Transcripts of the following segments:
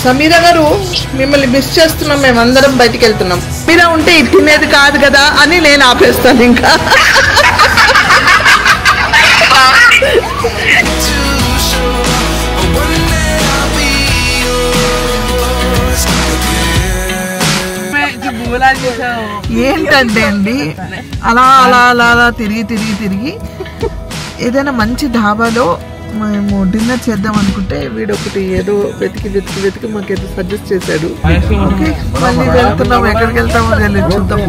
సమీరా గారు మిమ్మల్ని మిస్ చేస్తున్నాం, మేమందరం బయటికి వెళ్తున్నాం. మీరా ఉంటే ఇది తినేది కాదు కదా అని నేను ఆపేస్తాను. ఇంకా ఏంటంటే అండి అలా అలా అలా అలా తిరిగి తిరిగి తిరిగి ఏదైనా మంచి ధాబాలో మేము డిన్నర్ చేద్దాం అనుకుంటే వీడు ఒకటి ఏదో వెతికి వెతికి వెతికి మాకేదో సజెస్ట్ చేశాడు. ఓకే మళ్ళీ వెళ్తున్నాం, ఎక్కడికి వెళ్తామో తెలియదు, చూద్దాం.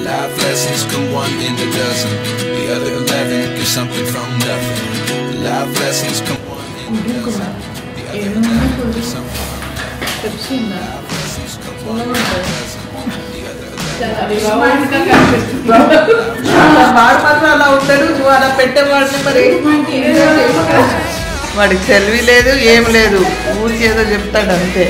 Life lessons come one in a dozen. The other 11 get something from nothing. Life lessons come one in a dozen. The other 11 get something from nothing. Life lessons come one in a dozen. The other 11. వాడు మాత్రం అలా ఉంటాడు, అలా పెట్టేవాడిని. మరి వాడికి తెలివి లేదు, ఏం లేదు, ఊరికి ఏదో చెప్తాడు అంతే.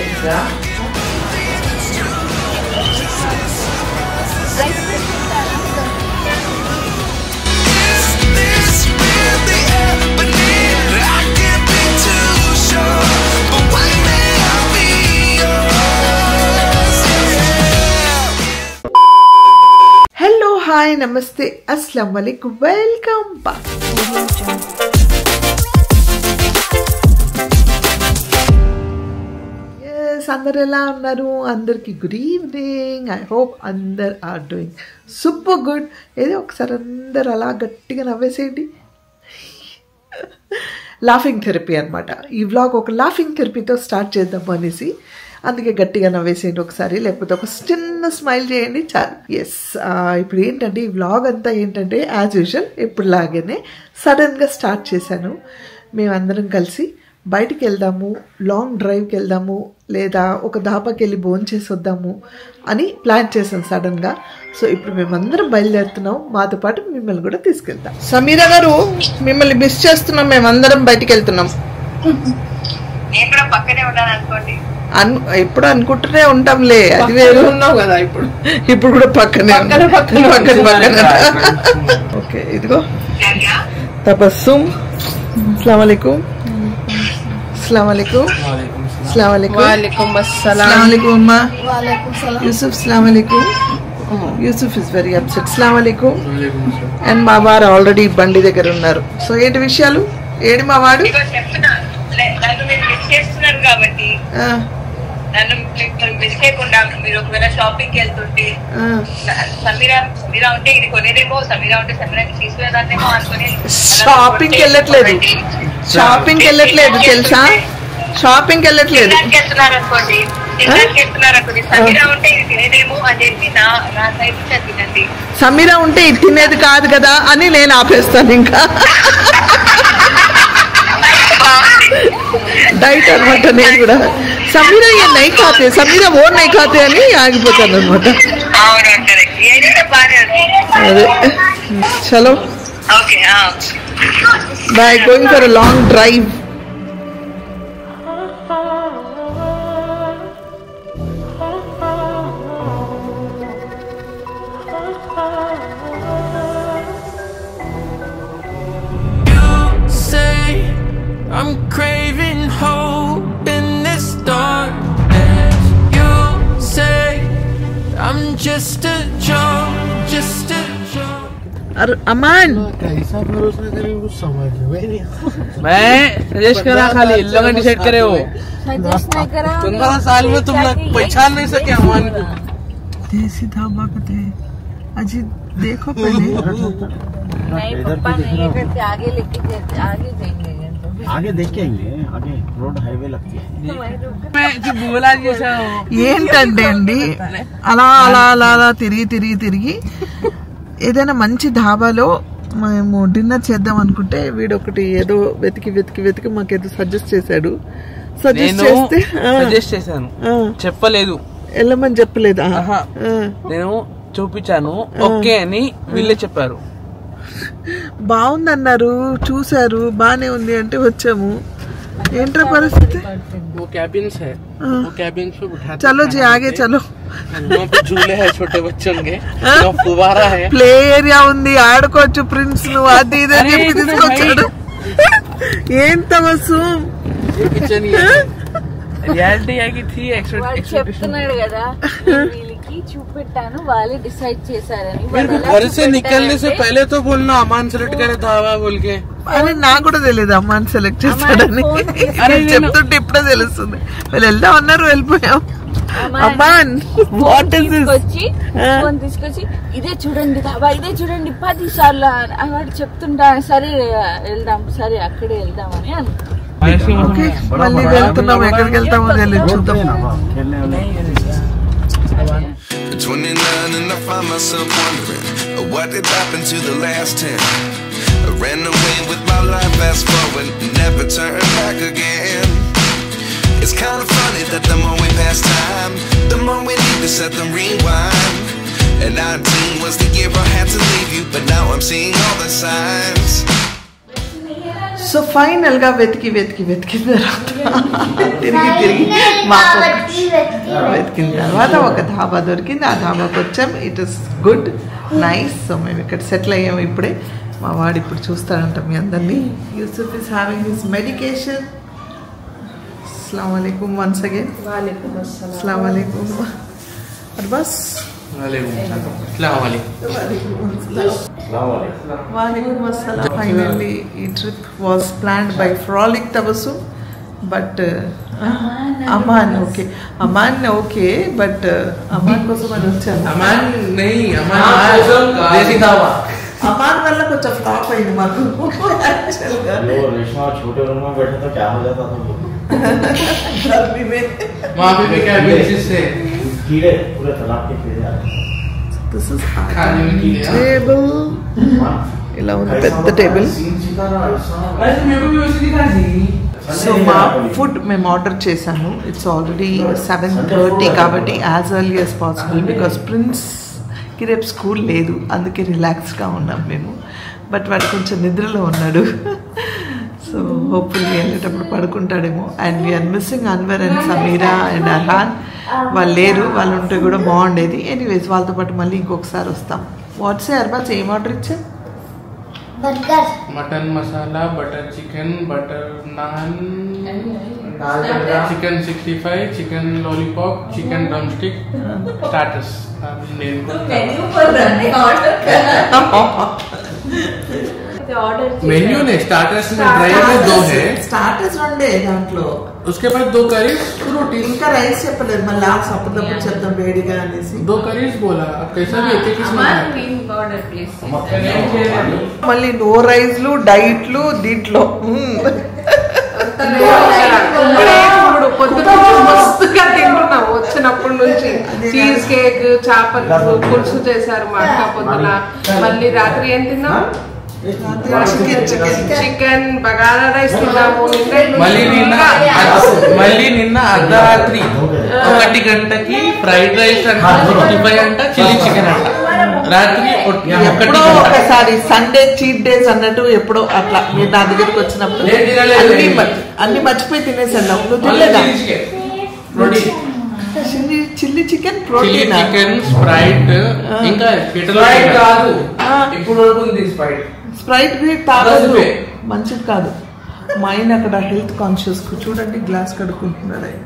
హలో, హాయ్, నమస్తే, అస్సలాము అలైకుం, వెల్కమ్ బ్యాక్. అందరు ఎలా ఉన్నారు? అందరికి గుడ్ ఈవినింగ్. ఐ హోప్ అందరు ఆర్ డూయింగ్ సూపర్ గుడ్. ఏదో ఒకసారి అందరు అలా గట్టిగా నవ్వేసేయండి. లాఫింగ్ థెరపీ అనమాట ఈ వ్లాగ్. ఒక లాఫింగ్ థెరపీతో స్టార్ట్ చేద్దాము అనేసి, అందుకే గట్టిగా నవ్వేసేయండి ఒకసారి, లేకపోతే ఒక చిన్న స్మైల్ చేయండి చాలు. ఎస్, ఇప్పుడు ఏంటంటే ఈ వ్లాగ్ అంతా ఏంటంటే యాజ్ యూజువల్ ఎప్పుడులాగానే సడన్గా స్టార్ట్ చేశాను. మేమందరం కలిసి బయటికి వెళ్దాము, లాంగ్ డ్రైవ్కి వెళ్దాము, లేదా ఒక ధాబాకి వెళ్ళి భోంచేసి వద్దాము అని ప్లాన్ చేసాం సడన్గా. సో ఇప్పుడు మేమందరం బయలుదేరుతున్నాం, మాతో పాటు మిమ్మల్ని కూడా తీసుకెళ్తాం. సమీరా గారు మిమ్మల్ని మిస్ చేస్తున్నాం, మేమందరం బయటికి వెళ్తున్నాం. ఎప్పుడు అనుకుంటూనే ఉంటాంలే, అది వేరు. ఉన్నావు కదా ఇప్పుడు కూడా పక్కనే పక్కన. ఓకే, ఇదిగో తబస్సుం. అస్సలాము అలైకుం. अस्सलाम वालेकुम. अस्सलाम वालेकुम. वालेकुम अस्सलाम. अस्सलाम वालेकुम अम्मा. वालेकुम सलाम. यूसुफ अस्सलाम वालेकुम. Yusuf is very upset. అస్సలాము అలైకుం. అండ్ మా వారు ఆల్రెడీ బండి దగ్గర ఉన్నారు. సో ఏంటి విషయాలు? ఏడి మా వాడు? షాపింగ్కి వెళ్ళట్లేదు, షాపింగ్కి వెళ్ళట్లేదు తెలుసా, షాపింగ్కి వెళ్ళట్లేదు. సమీరా ఉంటే ఇది తినేది కాదు కదా అని నేను ఆపేస్తాను. ఇంకా డైట్ అనమాట నేను కూడా. సమీరా ఏ నై ఖాతే, సమీరా ఓ నై ఖాతే అని ఆగిపోతాను అనమాట. అదే, చలో bye. Going for a long drive. I'm craving hope in this darkness. You say I'm just a joke, just a joke. अमान कैसा भरोसा करें कुछ समझ नहीं। मैं सजेस्ट करा, खाली इन लोगों ने डिसाइड करे हो। सजेस्ट नहीं करा। 15 साल में तुम लोग पहचान नहीं सके अमान को। देसी ढाबा कहते हैं। अजी देखो पहले। नहीं पापा नहीं ये करते, आगे लेके आगे जाएंगे, आगे देख के आएंगे, आगे रोड हाईवे लगती है। मैं जो बोला जैसा ఏంటంటే అండి అలా అలా అలా అలా తిరిగి తిరిగి తిరిగి ఏదైనా మంచి ధాబాలో మేము డిన్నర్ చేద్దాం అనుకుంటే వీడు ఒకటి ఏదో వెతికి వెతికి వెతికి మాకేదో సజెస్ట్ చేశాడు. సజెస్ట్ చేశాను, చెప్పలేదు, వెళ్ళమని చెప్పలేదు. నేను చూపించాను, ఓకే అని వీళ్ళే చెప్పారు. బాగుందన్నారు, చూసారు, బానే ఉంది అంటే వచ్చాము. ఏంట్రా పరిస్థితి? वो कैबिन्स है, वो कैबिन्स पे बिठाते, चलो जी आगे चलो. वहाँ पे झूले हैं छोटे बच्चों के, फुवारा है, ప్లే ఏరియా ఉంది, ఆడుకోవచ్చు ప్రిన్స్. నువ్వు అది ఇది అని చెప్పి తీసుకొచ్చాడు. ఏం తమసు రియాలిటీ ఆగి थी చెప్తున్నాడు కదా వీళ్ళకి చూపెట్టాను వాళ్ళే డిసైడ్ చేశారని घर से निकलने से पहले तो बोलना अमान सेलेक्ट करे धावा बोल के అరే నాకు కూడా తెలియదు అమ్మాని సెలెక్ట్ చేస్తాడని చెప్తుంటే ఇప్పుడే తెలుస్తుంది వాళ్ళు వెళ్దాం అన్నారు వెళ్ళిపోయాం Amman what is this phone తీసుకొచ్చి ఇదే చూడండి బాబా ఇదే చూడండి 10 సార్లు వాడు చెప్తుంటా సరే వెళ్దాం సరే అక్కడే వెళ్దాం అని ఓకే మళ్ళీ వెళ్తున్నాం ఎక్కడికి వెళ్తామో తెలియదు చూద్దాం 29 and I find myself wondering what did happen to the last 10. I ran away with my life, fast forward, never turn back again. It's kind of funny that the more we pass time, the more we need to set them rewind. And 19 was the year I had to leave you, but now I'm seeing all the signs. So final గా వెతికి తర్వాత తిరిగి మాకు వెతికిన తర్వాత ఒక ధాబా దొరికింది. ఆ ధాబాకి వచ్చాం. It is good nice. So మేము ఇక్కడ సెటిల్ అయ్యాము. ఇప్పుడే మా వాడు ఇప్పుడు చూస్తాడంట మీ అందరినీ. Yusuf is having his medication. అస్సలాము అలైకుం వన్స్ అగైన్. అస్సలాము అలైకుం Arbaz. Finally, the trip was planned by Frolic Tabassum, but Aman okay, but Aman కోసం అని వచ్చాను. अमान वाला कुछ फ्लॉप है मालूम रेशमा छोटे रूम में बैठे तो क्या हो जाता था गर्मी में वहाँ पे क्या से कीड़े पूरे तालाब के कीड़े आ रहे. This is table. ఇలా ఉంది పెద్ద టేబుల్. సో మా ఫుడ్ మేము ఆర్డర్ చేశాము. ఇట్స్ ఆల్రెడీ 7:30 కాబట్టి as early as possible because ప్రిన్స్కి రేపు స్కూల్ లేదు, అందుకే రిలాక్స్గా ఉన్నాం మేము. బట్ వాడు కొంచెం నిద్రలో ఉన్నాడు. సో హోప్ఫుల్లీ వెళ్ళేటప్పుడు పడుకుంటాడేమో. And we're missing Anwar and Sameera and Arhan. వాళ్ళు లేరు, వాళ్ళు ఉంటే కూడా బాగుండేది. ఎనీవేస్ వాళ్ళతో పాటు మళ్ళీ ఇంకొకసారి వస్తాం. వాట్సే అర్బాస్ ఏం ఆర్డర్ ఇచ్చా? Burger, mutton masala, butter chicken, butter naan, chicken 65, chicken lollipop, chicken drumstick, starters. Menu ने स्टार्टर्स में ड्राई में 2 है. స్టార్టర్స్ రెండే దాంట్లో. उसके बाद 2 करीज रोटी. ఇంకా రైస్ చెప్పలేదు, మళ్ళీ అప్పటికప్పుడు చెప్తాం వేడిగా అనేసి. 2 करीज बोला. अब कैसा भी एक మళ్ళీ నో రైస్లు డైట్లు దీంట్లో. మస్తుగా తింటున్నాం వచ్చినప్పటి నుంచి. చీజ్ కేక్, చేపలు పులుసు చేశారు మా అక్క పొద్దున. మళ్ళీ రాత్రి ఏం తిన్నాం? చికెన్ బగారా రైస్ తిన్నాము. మళ్ళీ నిన్న అర్ధరాత్రి 1 గంటకి ఫ్రైడ్ రైస్ అంట, 65 అంట, చిల్లీ చికెన్ అంట. రాత్రి ఎప్పుడో ఒకసారి సండే చీట్ డేస్ అన్నట్టు ఎప్పుడో అట్లా మీరు నా దగ్గరికి వచ్చినప్పుడు అన్ని మర్చిపోయి తినేసాను. నువ్వు తినలేదా? Chilli chicken, protein chicken, Sprite, ఇంకా కాదు ఇప్పుడు స్ప్రైట్ తాగదు, మంచిది కాదు. మా ఆయన అక్కడ హెల్త్ కాన్షియస్ చూడండి గ్లాస్ కడుక్కుంటున్నాడు ఆయన.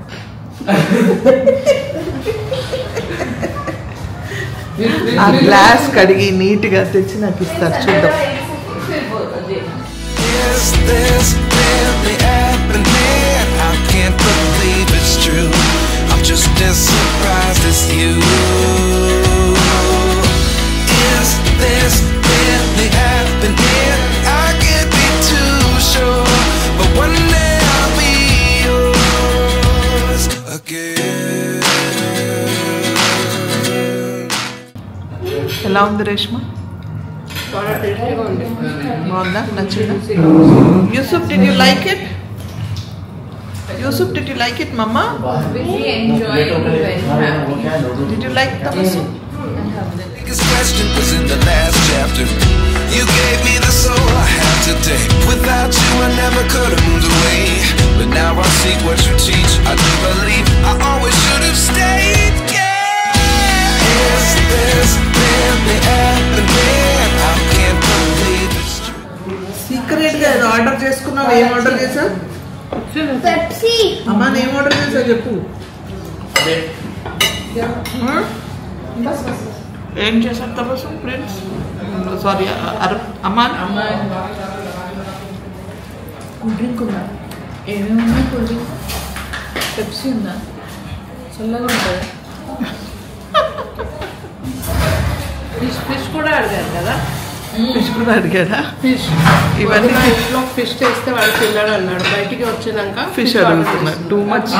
ఆ గ్లాస్ కడిగి నీట్ గా తెచ్చి నాకు ఇస్తారు. చూద్దాం. ఎలా ఉంది రేష్మ? బాగుందా? నచ్చిందా? Yusuf did you like it? Yusuf did you like it mamma? Did you like the biggest question was in the last chapter. You gave me the soul I have today. Without you I never could have moved away. But now I see what you teach. I do believe I always should have stayed. Is this really happening? I can't believe it's true. Secret గా order order చేసుకున్నావు? ఏం order చేసావు? Pepsi. అమ్మా ఏం order చేసావు చెప్పు. ఏం చేశారు తపస్సు ఫ్రెండ్స్? సారీ అమ్మా కూల్ డ్రింక్ ఉందా? ఏమేమి ఉన్నాయి కూల్ డ్రింక్? పెప్సీ ఉందా? చల్లగా ఉంటుంది. ఫిష్ కూడా అడిగారు కదా. ఫిష్ కూడా అడిగాడా? ఫిష్ ఇవన్నీ ఇంట్లో ఫిష్ చేస్తే వాడు తిన్నాడు అన్నాడు. బయటికి వచ్చినాక ఫిష్ అడుగుతున్నారు. టూ మచ్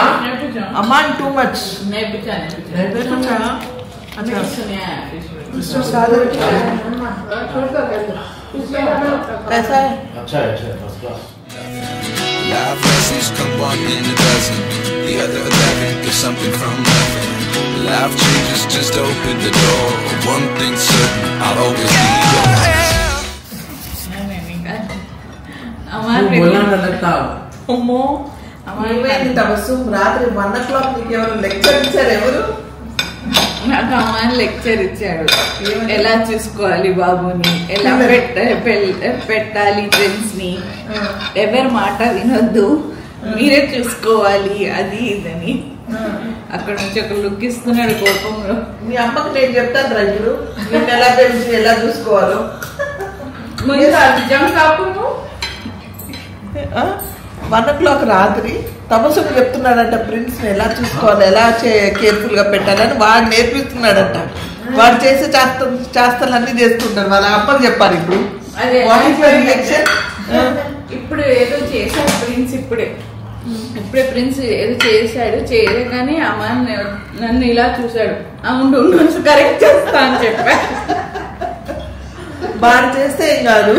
అమ్మా, టూ మచ్. अच्छा अच्छा first class Life lessons come one in a dozen. The other 11 get something from nothing. Life changes, just open the door. One thing's certain, I'll always be yours. అమ్మో ఏమైంది తపస్సు? రాత్రి 1 o'clock నీకు ఎవరు lecture ఇచ్చారు? ఎవరు? నాకు అమ్మాయిని లెక్చర్ ఇచ్చాడు. ఎలా చూసుకోవాలి బాబుని, ఎలా పెట్టాలి ఫ్రెండ్స్ ని, ఎవరి మాట వినొద్దు, మీరే చూసుకోవాలి, అది ఇదని. అక్కడ నుంచి ఒక లుక్ ఇస్తున్నాడు కోపంలో. మీ అమ్మకి నేను చెప్తాను రా ఇప్పుడు నేను ఎలా పెంచి ఎలా చూసుకోవాలో. నిజం కాకుండా 1 o'clock రాత్రి తపస్సుకు చెప్తున్నాడంట ప్రిన్స్ ని ఎలా చూసుకోవాలి, ఎలా కేర్ఫుల్ గా పెట్టాలని వాడు నేర్పిస్తున్నాడంట. వాడు చేసే చేష్టలన్నీ చేస్తుంటారు. వాళ్ళ అమ్మకి చెప్పారు. ఇప్పుడు ఇప్పుడు ఏదో చేశాడు ప్రిన్స్. ఇప్పుడే ప్రిన్స్ ఏదో చేశాడు. చేయగానే అమ్మ నన్ను ఇలా చూశాడు. అవును కరెక్ట్ చేస్తా అని చెప్పా. వాడు చేస్తే ఏం కాదు,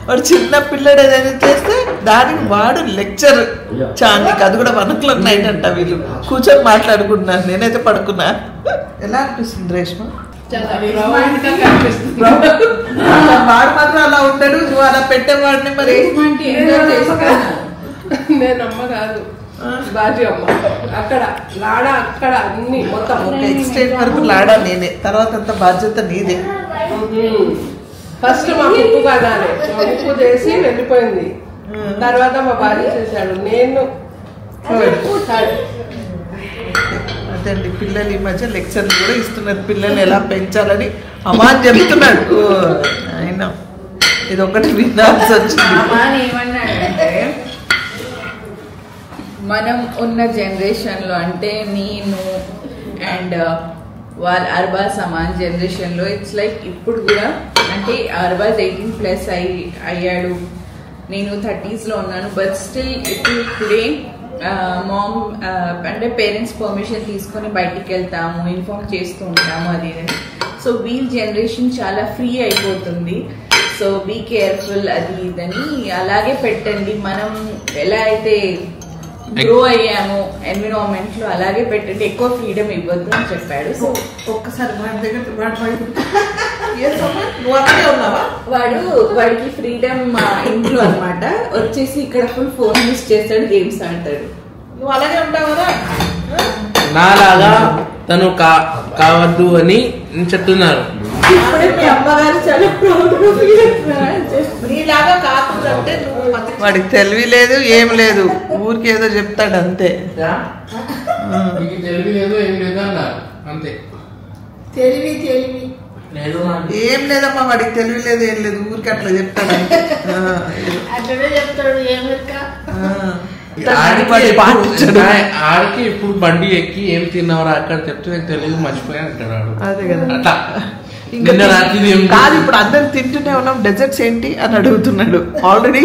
వాడు చిన్న పిల్లడు ఏదైనా చేస్తే దానికి వాడు లెక్చర్ చాందికి. అది కూడా 1 o'clock నైట్ అంట. వీళ్ళు కూర్చొని మాట్లాడుకుంటున్నాను. నేనైతే పడుకున్నా. ఎలా అనిపిస్తుంది రేష్మ? వాడు మాత్రం అలా ఉంటాడు, నువ్వు అలా పెట్టేవాడిని. మరి నేను అమ్మ కాదు, బాజీ అమ్మ. అక్కడ లాడా, అక్కడ అన్ని మొత్తం ఎక్స్టెంట్ వరకు లాడా నేనే, తర్వాత అంత బాధ్యత నీదే. ఫస్ట్ మా ఉప్పు కాదాలి, ఉప్పు చేసి వెళ్ళిపోయింది. తర్వాత మా భార్య చేశాడు. నేను అదండి పిల్లలు ఈ మధ్య లెక్చర్లు కూడా ఇస్తున్నారు. పిల్లల్ని ఎలా పెంచాలని అమ్మా అని చెప్తున్నాడు. అయినా ఇది ఒకటి వినాల్సి వచ్చింది. ఏమన్నాడంటే మనం ఉన్న జనరేషన్ లో, అంటే నేను అండ్ వాళ్ళ అర్బాజ్ సమాన్ జనరేషన్ లో ఇట్స్ లైక్ ఇప్పుడు కూడా, అంటే అర్బాజ్ 18+ అయ్యాడు, నేను 30s లో ఉన్నాను. బట్ స్టిల్ ఇప్పుడు టుడే మామ్ అంటే పేరెంట్స్ పర్మిషన్ తీసుకొని బయటికి వెళ్తాము, ఇన్ఫార్మ్ చేస్తూ ఉంటాము అది. సో వీళ్ళ జనరేషన్ చాలా ఫ్రీ అయిపోతుంది. సో బీ కేర్ఫుల్ అది ఇదని అలాగే పెట్టండి. మనం ఎలా అయితే గ్రో అయ్యాము ఎన్విరాన్మెంట్ లో అలాగే పెట్టండి, ఎక్కువ ఫ్రీడమ్ ఇవ్వద్దు అని చెప్పాడు. సో ఒక్కసారి వాడికి ఫ్రీడమ్ ఇంట్లో అనమాట. వచ్చేసి ఇక్కడ ఫుల్ ఫోన్ యూస్ చేస్తాడు, గేమ్స్ ఆడతాడు. నువ్వు అలాగే ఉంటావు కదా. నాలాగా తను కావద్దు అని చెప్తున్నారు. ఇప్పుడే మీ అమ్మగారు చాలా ప్రౌడ్ గా ఫీల్ అవుతున్నారు. నీలాగా కాకుండా అంటే వాడికి తెలివి లేదు, ఏం లేదు, ఊరికి ఏదో చెప్తాడు అంతే. తెలివి లేదు, ఏం లేదు అన్నారు అంతే. తెలివి ఏం లేదమ్మా, వాడికి తెలివి లేదు, ఏం లేదు, ఊరికి అట్లా చెప్తాడు అంతే. అట్లనే చెప్తాడు. ఆడికి ఇప్పుడు బండి ఎక్కి ఏం తిన్నావరా అక్కడ చెప్తే నాకు తెలియదు మర్చిపోయా అంటాడు. అదే కదా. అట్లా కాదు, ఇప్పుడు అందరు తింటూనే ఉన్నాం, డెజర్ట్స్ ఏంటి అని అడుగుతున్నాడు. ఆల్రెడీ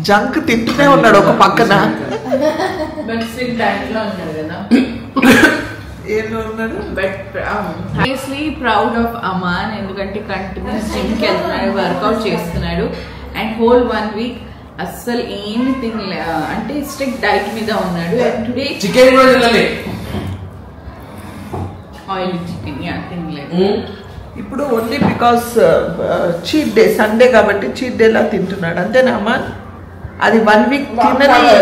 జంక్ తింటూనే ఉన్నాడు ఒక పక్కన. ఏమో ఉన్నాడు. But obviously proud of Aman, ఎందుకంటే కంటిన్యూస్ జిమ్ కి వెళ్తున్నాడు, వర్కౌట్ చేస్తున్నాడు. అండ్ హోల్ 1 week అస్సలు ఏమి తినలే, అంటే స్ట్రిక్ట్ డైట్ మీద ఉన్నాడు. అండ్ టుడే చికెన్ కూడా తినలే, ఆయిల్ చికెన్ తినలేదు. ఇప్పుడు only because cheat day, Sunday కాబట్టి చీట్ డే లా తింటున్నాడు అంతేనా అమ్మా? అది 1 week తినని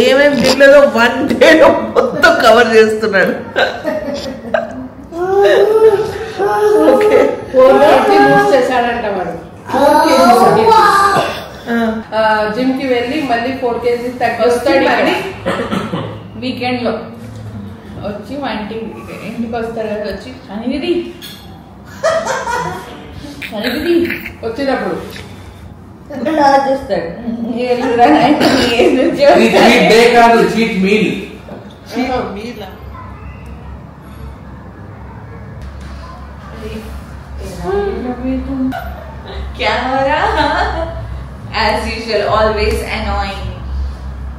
ఏమేమి తినలేదో 1 day మొత్తం కవర్ చేస్తున్నాడు. ఓకే, చేశాడంట వాడు. జిమ్ కి వెళ్ళి మళ్ళీ 4 kg తగ్గిస్తాడు. మళ్ళీ వీకెండ్ లో వచ్చి మా ఇంటికి వస్తారు కదా, వచ్చి అనేది వచ్చినప్పుడు చూస్తాడు. డే కాదు, cheat meal. Camera, as usual, always annoying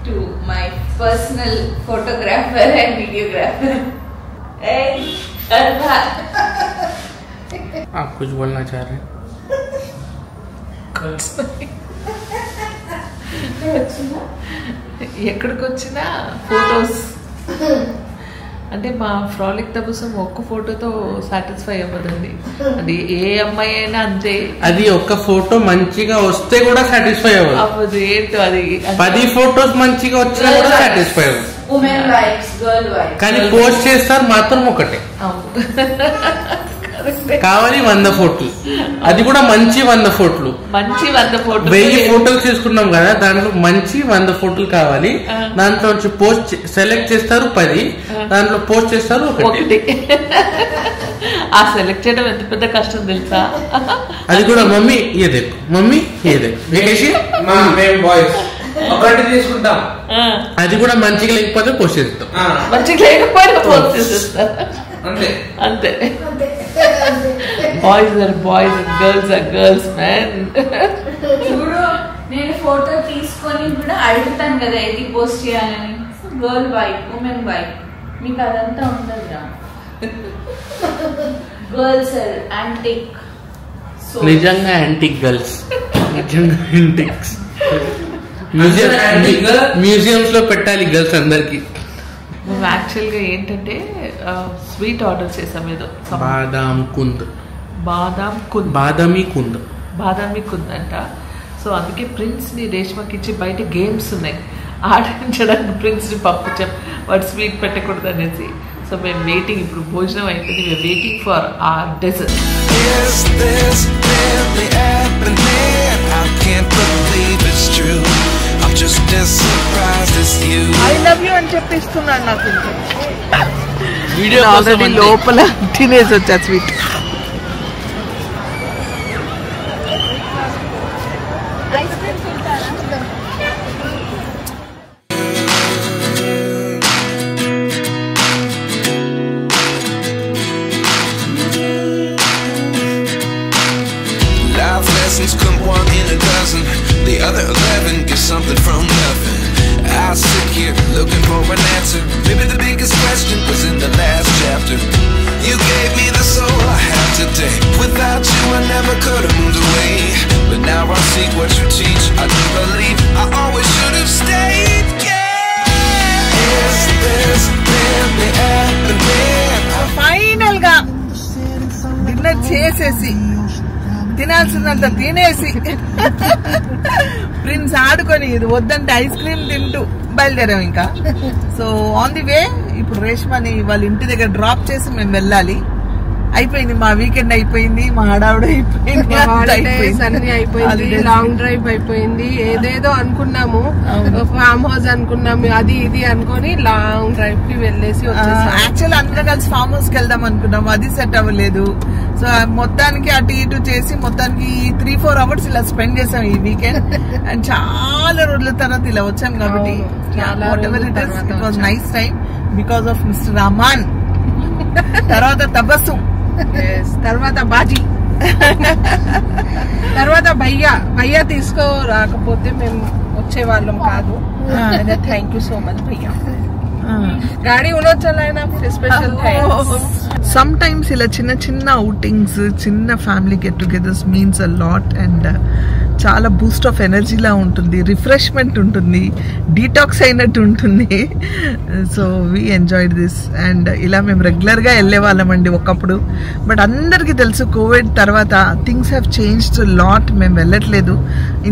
to my personal photographer and videographer. Hey, आप कुछ बोलना चाह रहे हैं? ఎక్కడికి వచ్చినా ఫొటోస్ అంటే మా ఫ్రాలిక్ తబసం ఒక్క ఫోటోతో సాటిస్ఫై అవ్వదండి. అది ఏ అమ్మాయి అయినా అంతే. అది ఒక్క ఫోటో మంచిగా వస్తే కూడా సాటిస్ఫై అవ్వదు. ఏంటో అది 10 ఫోటోస్ మంచిగా వచ్చినా కూడా సాటిస్ఫై అవ్వదు. women vibes, girl vibes. కానీ పోస్ట్ చేస్తారు మాత్రం ఒకటే కావాలి 100 ఫోటోలు. అది కూడా మంచి 100 ఫోటోలు. మంచి 100 ఫోటోలు 1000 ఫోటోలు తీసుకున్నాం కదా, దాంట్లో మంచి 100 ఫోటోలు కావాలి. దాంట్లో పోస్ట్ సెలెక్ట్ చేస్తారు 10, దాంట్లో పోస్ట్ చేస్తారు ఒకటి. ఆ సెలెక్ట్ చేయడం ఎంత పెద్ద కష్టం తెలుసా. అది కూడా మమ్మీ ఏదేకు, మమ్మీ ఏదేకు మేము బాయ్స్ ఒకటి తీసుకుంటాం. అది కూడా మంచిగా లేకపోతే పోస్ట్ చేస్తాం, మంచిగా లేకపోయినా పోస్ట్ చేసేస్తారు. అంతే అంతే. Boys are boys and girls are girls man. చూడు, నేను ఫోటో తీసుకొని కూడా అడుగుతాను కదా ఏది పోస్ట్ చేయాలని. గర్ల్ వైబ్, ఉమెన్ వైబ్, మీకు అదంతా ఉండదురా. Girls are antique. నిజంగా యాంటిక్ గర్ల్స్, నిజంగా యాంటిక్స్. మ్యూజియంస్ లో పెట్టాలి గర్ల్స్ అందరికి. మేము యాక్చువల్గా ఏంటంటే స్వీట్ ఆర్డర్ చేసాం. ఏదో బాదాం కుంద్, బాదామి కుంద్ అంట. సో అందుకే ప్రిన్స్ ని రేష్మకి ఇచ్చి బయట గేమ్స్ ఉన్నాయి ఆడించడానికి ప్రిన్స్ ని పంపించాం, వాడు స్వీట్ పెట్టకూడదు అనేసి. సో మేము వెయిటింగ్, ఇప్పుడు భోజనం అయిపోయింది, మేము waiting for our dessert. I love you అని చెప్పిస్తున్నాడు నాకు. వీడియో ఆల్రెడీ లోపల తినేసి వచ్చా sweet. Life lessons come 1 in a dozen. The other 11 get something from nothing. I sit here looking for an answer. Maybe the biggest question was in the last chapter. You gave me the soul I have today. Without you I never could have moved away. But now I see what you teach. I do believe I always should have stayed. Yeah. Is this really happening? Final గా dinner చేసేసి తినాల్సినంత తినేసి prince ఆడుకొని ఇది వద్దంటే ice cream తింటూ బయలుదేరాం ఇంకా. So on the way ఇప్పుడు రేష్మని వాళ్ళ ఇంటి దగ్గర డ్రాప్ చేసి మేము వెళ్ళాలి. అయిపోయింది మా వీకెండ్, అయిపోయింది మా హడావుడు అయిపోయింది, అన్ని అయిపోయింది, లాంగ్ డ్రైవ్ అయిపోయింది. ఏదేదో అనుకున్నాము, ఫామ్ హౌస్ అనుకున్నాము, అది ఇది అనుకుని లాంగ్ డ్రైవ్ కి వెళ్ళేసి వచ్చేసాం. యాక్చువల్ అందరం కలిసి ఫామ్ హౌస్ కి వెళ్దాం అనుకున్నాము, అది సెట్ అవ్వలేదు. సో మొత్తానికి అటు ఇటు చేసి మొత్తానికి 3-4 అవర్స్ ఇలా స్పెండ్ చేసాం ఈ వీకెండ్. అండ్ చాలా రోజుల తర్వాత ఇలా వచ్చాం కాబట్టి it was nice time because of mister Rahman. తర్వాత తబస్సు, తర్వాత బాజీ, తర్వాత భయ్యా తీసుకో రాకపోతే మేము వచ్చేవాళ్ళం కాదు. థ్యాంక్ యూ సో మచ్ భయ్యా. గాడి ఉనొచ్చలైనా స్పెషల్ థ్యాంక్స్. సమ్ టైమ్స్ ఇలా చిన్న చిన్న అవుటింగ్స్, చిన్న family get togethers means a lot. And చాలా బూస్ట్ ఆఫ్ ఎనర్జీలా ఉంటుంది, రిఫ్రెష్మెంట్ ఉంటుంది, డీటాక్స్ అయినట్టు ఉంటుంది. So we enjoyed this. And ఇలా మేము రెగ్యులర్గా వెళ్ళే వాళ్ళమండి ఒకప్పుడు. బట్ అందరికీ తెలుసు కోవిడ్ తర్వాత థింగ్స్ హ్యావ్ చేంజ్డ్ లాట్. మేము వెళ్ళట్లేదు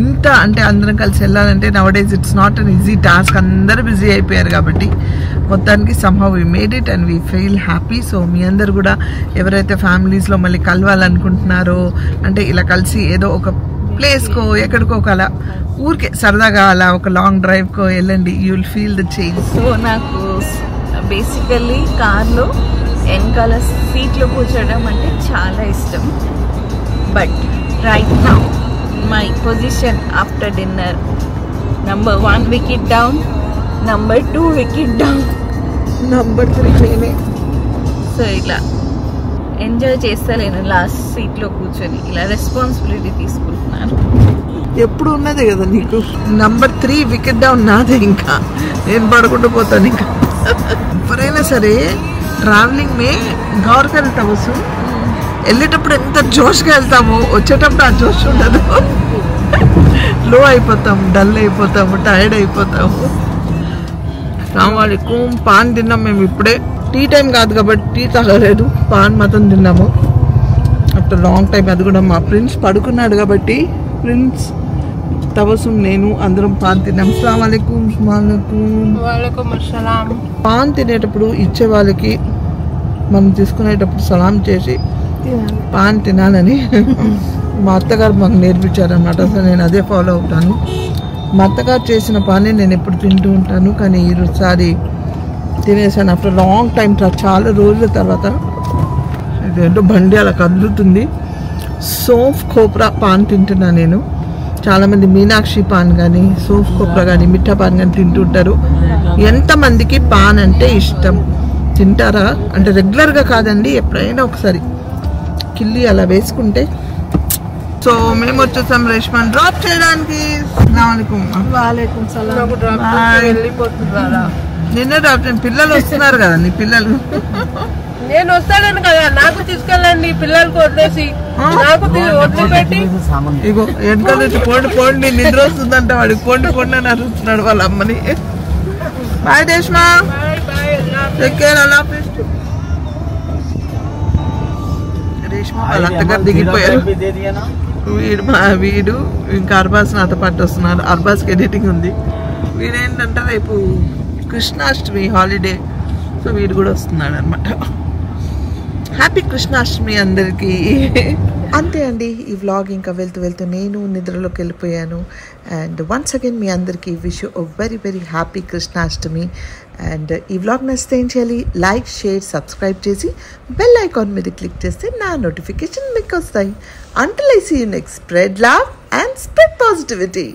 ఇంత, అంటే అందరం కలిసి వెళ్ళాలంటే nowadays it's not an easy task. అందరూ బిజీ అయిపోయారు కాబట్టి మొత్తానికి somehow we made it and we feel happy. So మీ అందరు కూడా ఎవరైతే ఫ్యామిలీస్లో మళ్ళీ కలవాలనుకుంటున్నారో, అంటే ఇలా కలిసి ఏదో ఒక ప్లేస్కో ఎక్కడికో అలా ఊరికే సరదాగా అలా ఒక లాంగ్ డ్రైవ్కో వెళ్ళండి, you will feel the change. So నాకు బేసికల్లీ కార్లో వెనకాల సీట్లో కూర్చోవడం అంటే చాలా ఇష్టం. But right now my position after dinner, number 1 wicket down, number 2 wicket down, number 3 so ఇలా ఎంజాయ్ చేస్తలేను లాస్ట్ సీట్లో కూర్చొని, ఇలా రెస్పాన్సిబిలిటీ తీసుకుంటున్నాను. ఎప్పుడు ఉన్నదే కదా నీకు. నంబర్ 3 వికెట్ డౌన్ నాదే, ఇంకా నేను పడుకుంటూ పోతాను. ఇంకా ఎవరైనా సరే ట్రావెలింగ్ మే గౌర్ వెళ్తా వస్తు వెళ్ళేటప్పుడు ఎంత జోష్గా వెళ్తామో వచ్చేటప్పుడు ఆ జోష్ ఉండదు. లో అయిపోతాము, డల్ అయిపోతాము, టైర్డ్ అయిపోతాము. రావాలి పాన్ తిన్నాం మేము ఇప్పుడే. టీ టైం కాదు కాబట్టి టీ తాగలేదు, పాన్ మాత్రం తిన్నాము ఆఫ్టర్ లాంగ్ టైం. అది కూడా మా ప్రిన్స్ పడుకున్నాడు కాబట్టి ప్రిన్స్ తబస్సుం నేను అందరం పాన్ తిన్నాం. అస్సలాము అలైకుం. వాలేకుం అస్సలాం. పాన్ తినేటప్పుడు ఇచ్చే వాళ్ళకి మనం తీసుకునేటప్పుడు సలాం చేసి పాన్ తినాలని మా అత్తగారు మాకు నేర్పించారనమాట. అసలు నేను అదే ఫాలో అవుతాను. మా అత్తగారు చేసిన పానే నేను ఎప్పుడు తింటూ ఉంటాను, కానీ ఈసారి తినేసాను ఆఫ్టర్ లాంగ్ టైం, చాలా రోజుల తర్వాత. ఇదేంటో బండి అలా కదులుతుంది. సోఫ్ కోప్రా పాన్ తింటున్నా నేను. చాలామంది మీనాక్షి పాన్ కానీ సోఫ్ కోప్రా కానీ మిఠా పాన్ కానీ తింటుంటారు. ఎంతమందికి పాన్ అంటే ఇష్టం? తింటారా అంటే రెగ్యులర్గా కాదండి, ఎప్పుడైనా ఒకసారి కిల్లి అలా వేసుకుంటే. సో మేము వచ్చేసాం రేష్మాన్ డ్రాప్ చేయడానికి. వాలేకుం సలాం. నాకు డ్రాప్ వెళ్ళిపోతున్నారా? నిన్న డ్రాప్ చేయండి, పిల్లలు వస్తున్నారు కదా నీ పిల్లలు. నేను వస్తాను కదా, నాకు తీసుకెళ్ళండి పిల్లలకు వదిలేసి, నాకు వదిలిపెట్టి. ఇగో వెనకాల నుంచి పోండి పోండి, నిద్ర వస్తుందంట వాడికి, పోండి పోండి అని అరుస్తున్నాడు వాళ్ళ అమ్మని. బాయ్ రేష్మా, టేక్ కేర్, అలా రేష్మా వాళ్ళ అత్తగారు దిగిపోయారు. వీడు ఇంకా అర్బాస్ నాతో పాటు వస్తున్నారు. అర్బాస్కి ఎడిటింగ్ ఉంది. వీడేంటంటే రేపు కృష్ణాష్టమి హాలిడే, సో వీడు కూడా వస్తున్నాడు అనమాట. హ్యాపీ కృష్ణాష్టమి అందరికీ. అంతే అండి ఈ వ్లాగ్. ఇంకా వెళ్తూ నేను నిద్రలోకి వెళ్ళిపోయాను. అండ్ వన్స్ అగైన్ మీ అందరికీ wish you very very happy Krishnashtami. And ఈ వ్లాగ్ నచ్చితే ఏం చేయాలి? లైక్, షేర్, సబ్స్క్రైబ్ చేసి బెల్ ఐకాన్ మీద క్లిక్ చేస్తే నా నోటిఫికేషన్ మీకు వస్తాయి. Until I see you next, spread love and spread positivity.